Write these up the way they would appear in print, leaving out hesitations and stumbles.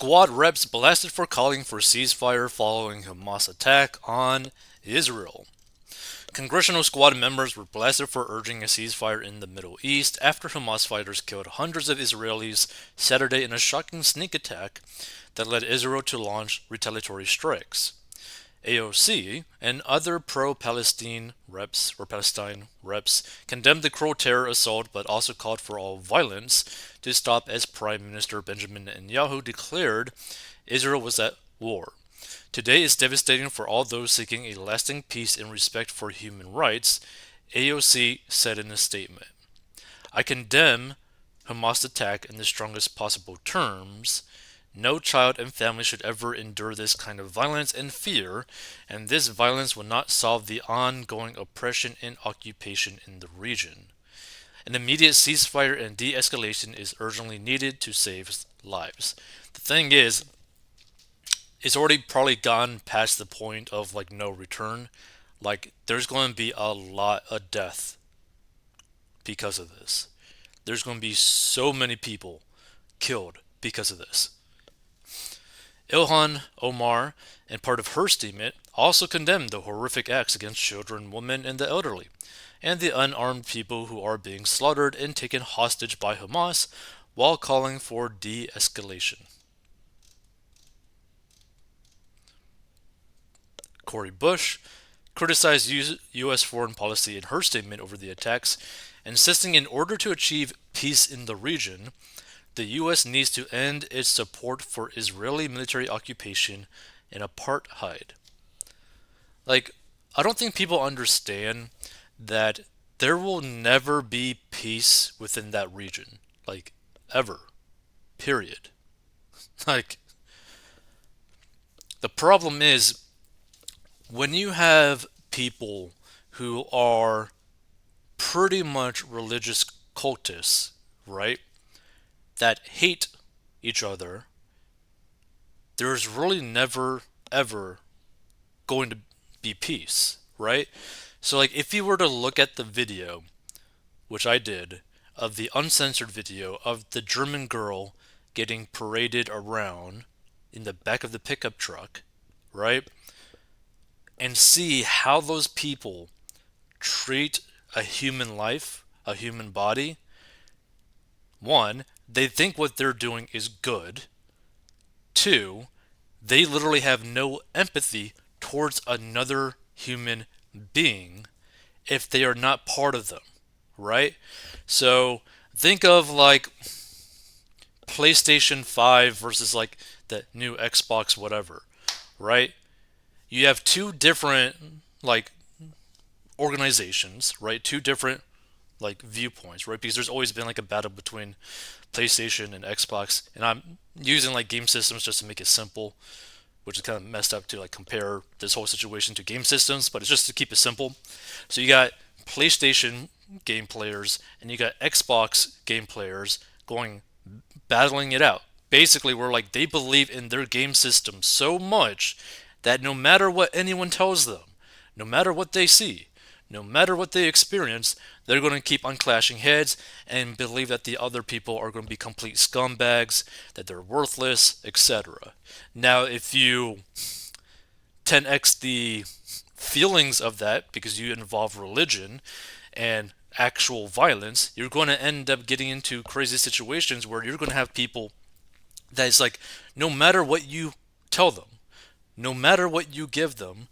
Squad reps blasted for calling for ceasefire following Hamas attack on Israel. Congressional Squad members were blasted for urging a ceasefire in the Middle East after Hamas fighters killed hundreds of Israelis Saturday in a shocking sneak attack that led Israel to launch retaliatory strikes. AOC and other pro-Palestine reps condemned the cruel terror assault but also called for all violence to stop as Prime Minister Benjamin Netanyahu declared Israel was at war. Today is devastating for all those seeking a lasting peace and respect for human rights, AOC said in a statement. I condemn Hamas attack in the strongest possible terms. No child and family should ever endure this kind of violence and fear, and this violence will not solve the ongoing oppression and occupation in the region. An immediate ceasefire and de-escalation is urgently needed to save lives. The thing is, it's already probably gone past the point of like no return. Like there's going to be a lot of death because of this. There's going to be so many people killed because of this. Ilhan Omar, in part of her statement, also condemned the horrific acts against children, women, and the elderly, and the unarmed people who are being slaughtered and taken hostage by Hamas, while calling for de-escalation. Cori Bush criticized U.S. foreign policy in her statement over the attacks, insisting in order to achieve peace in the region, the U.S. needs to end its support for Israeli military occupation and apartheid. Like, I don't think people understand that there will never be peace within that region. Like, ever. Period. Like, the problem is when you have people who are pretty much religious cultists, right, that hate each other, there's really never, ever going to be peace, right? So, like, if you were to look at the video, which I did, of the uncensored video of the German girl getting paraded around in the back of the pickup truck, right? And see how those people treat a human life, a human body. One, they think what they're doing is good. Two, they literally have no empathy towards another human being if they are not part of them, right? So think of like PlayStation 5 versus like the new Xbox whatever, right? You have two different like organizations, right? Two different like viewpoints, right? Because there's always been like a battle between PlayStation and Xbox, and I'm using like game systems just to make it simple, which is kind of messed up to like compare this whole situation to game systems, but it's just to keep it simple. So you got PlayStation game players and you got Xbox game players going battling it out. Basically, where like they believe in their game system so much that no matter what anyone tells them, no matter what they see, no matter what they experience, they're going to keep on clashing heads and believe that the other people are going to be complete scumbags, that they're worthless, etc. Now, if you 10x the feelings of that because you involve religion and actual violence, you're going to end up getting into crazy situations where you're going to have people that is like, no matter what you tell them, no matter what you give them,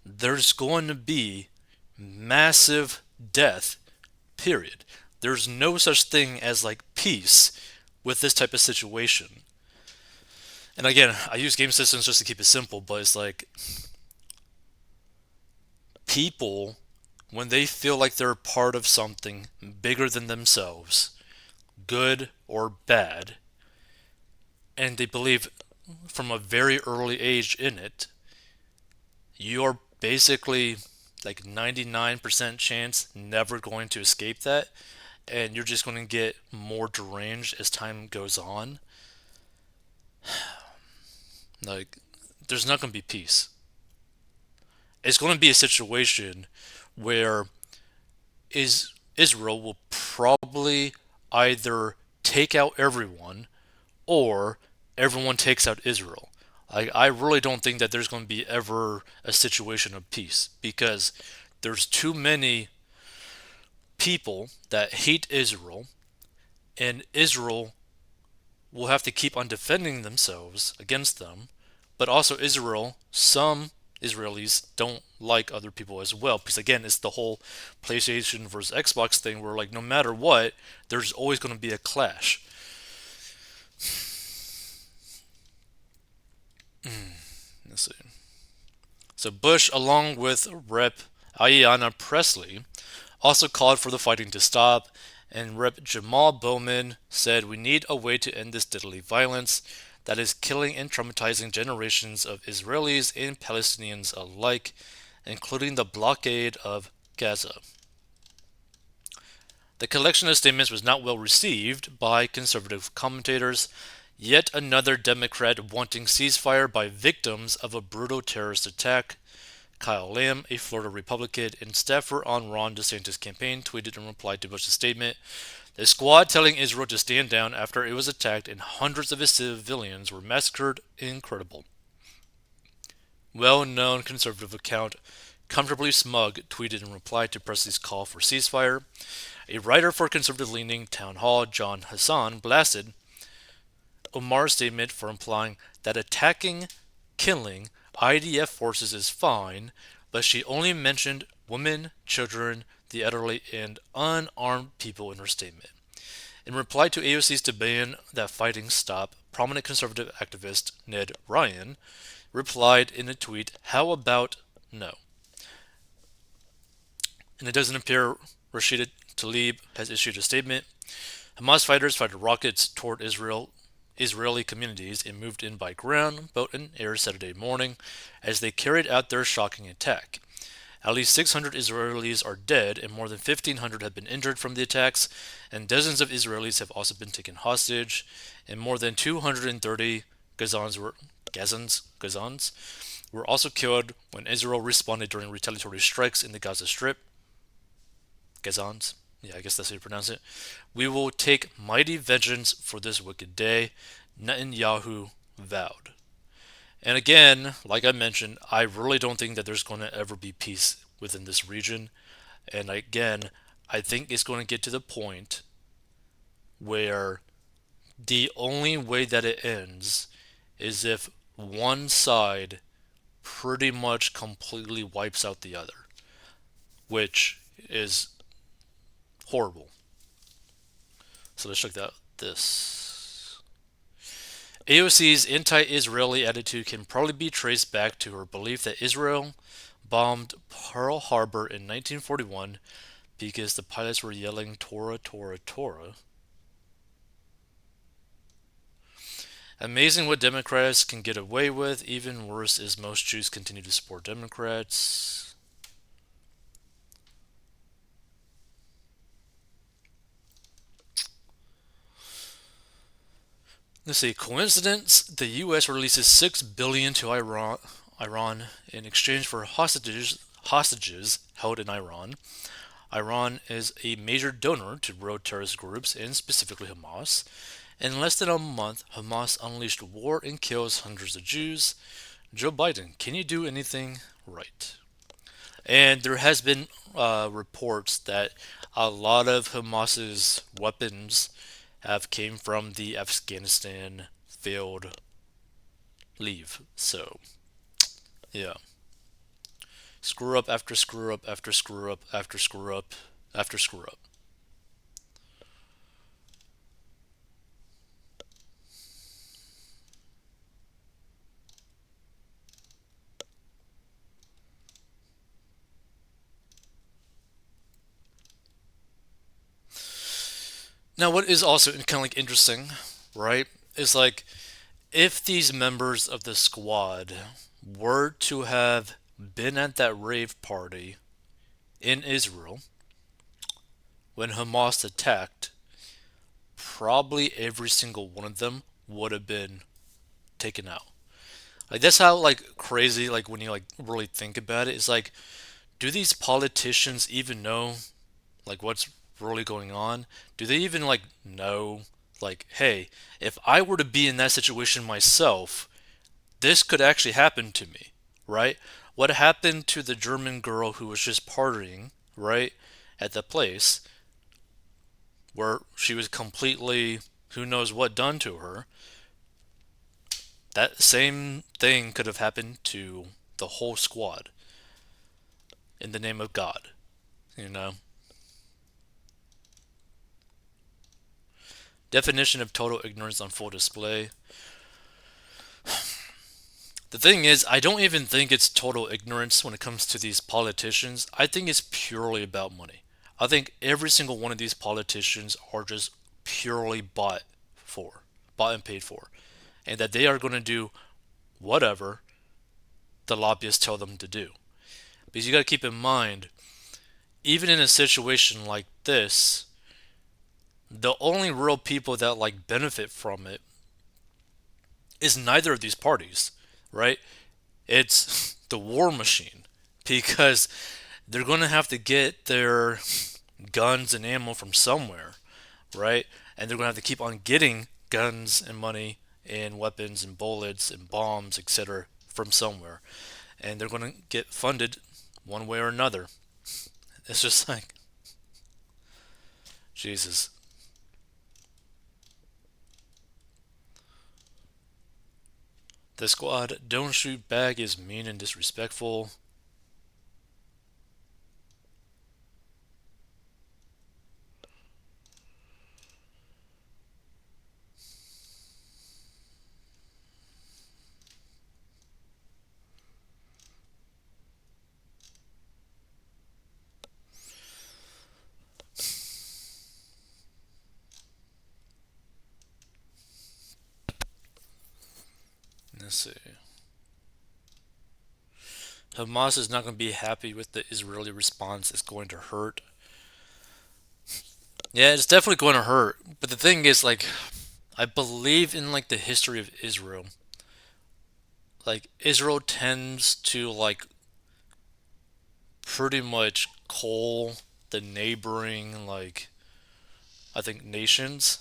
there's going to be massive death, period. There's no such thing as like peace with this type of situation. And again, I use game systems just to keep it simple, but it's like people, when they feel like they're part of something bigger than themselves, good or bad, and they believe from a very early age in it, you're basically like 99% chance never going to escape that, and you're just going to get more deranged as time goes on. Like, there's not going to be peace. It's going to be a situation where Israel will probably either take out everyone or everyone takes out Israel. I really don't think that there's going to be ever a situation of peace because there's too many people that hate Israel, and Israel will have to keep on defending themselves against them. But also, some Israelis don't like other people as well because, again, it's the whole PlayStation versus Xbox thing where, like, no matter what, there's always going to be a clash. Let's see. So, Bush, along with Rep. Ayanna Pressley, also called for the fighting to stop, and Rep. Jamal Bowman said, "We need a way to end this deadly violence that is killing and traumatizing generations of Israelis and Palestinians alike, including the blockade of Gaza." The collection of statements was not well received by conservative commentators. Yet another Democrat wanting ceasefire by victims of a brutal terrorist attack. Kyle Lamb, a Florida Republican and staffer on Ron DeSantis' campaign, tweeted in reply to Bush's statement, "The squad telling Israel to stand down after it was attacked and hundreds of its civilians were massacred. Incredible." Well-known conservative account Comfortably Smug tweeted in reply to Presley's call for ceasefire. A writer for conservative-leaning Town Hall, John Hassan, blasted Omar's statement for implying that attacking, killing IDF forces is fine, but she only mentioned women, children, the elderly, and unarmed people in her statement. In reply to AOC's demand that fighting stop, prominent conservative activist Ned Ryan replied in a tweet, "How about no?" And it doesn't appear Rashida Tlaib has issued a statement. Hamas fighters fired rockets toward Israeli communities and moved in by ground, boat, and air Saturday morning as they carried out their shocking attack. At least 600 Israelis are dead and more than 1,500 have been injured from the attacks, and dozens of Israelis have also been taken hostage, and more than 230 Gazans were also killed when Israel responded during retaliatory strikes in the Gaza Strip. Gazans? Yeah, I guess that's how you pronounce it. "We will take mighty vengeance for this wicked day," Netanyahu vowed. And again, like I mentioned, I really don't think that there's going to ever be peace within this region. And again, I think it's going to get to the point where the only way that it ends is if one side pretty much completely wipes out the other, which is horrible. So let's check out this. AOC's anti-Israeli attitude can probably be traced back to her belief that Israel bombed Pearl Harbor in 1941 because the pilots were yelling Torah, Torah, Torah. Amazing what Democrats can get away with. Even worse is most Jews continue to support Democrats. Let's see. Coincidence? The U.S. releases $6 billion to Iran in exchange for hostages held in Iran. Iran is a major donor to rogue terrorist groups and specifically Hamas. In less than a month, Hamas unleashed war and kills hundreds of Jews. Joe Biden, can you do anything right? And there has been reports that a lot of Hamas's weapons have came from the Afghanistan failed leave. So, yeah. Screw up after screw up after screw up after screw up after screw up. Now, what is also kind of like interesting, right, is like if these members of the squad were to have been at that rave party in Israel when Hamas attacked, probably every single one of them would have been taken out. Like that's how like crazy like when you like really think about it, it's like do these politicians even know like what's really going on? Do they even like know Like, hey, if I were to be in that situation myself, this could actually happen to me, right? What happened to the German girl who was just partying, right, at the place where she was completely, who knows what done to her? That same thing could have happened to the whole squad in the name of God, you know? Definition of total ignorance on full display. The thing is, I don't even think it's total ignorance when it comes to these politicians. I think it's purely about money. I think every single one of these politicians are just purely for, bought and paid for, and that they are going to do whatever the lobbyists tell them to do. Because you got to keep in mind, even in a situation like this, the only real people that like benefit from it is neither of these parties, right? It's the war machine because they're going to have to get their guns and ammo from somewhere, right? And they're going to have to keep on getting guns and money and weapons and bullets and bombs, etc., from somewhere. And they're going to get funded one way or another. It's just like, Jesus. The squad don't shoot back is mean and disrespectful. Let's see. Hamas is not going to be happy with the Israeli response. It's going to hurt. Yeah, it's definitely going to hurt. But the thing is, like, I believe in like the history of Israel. Like, Israel tends to like pretty much call the neighboring like I think nations.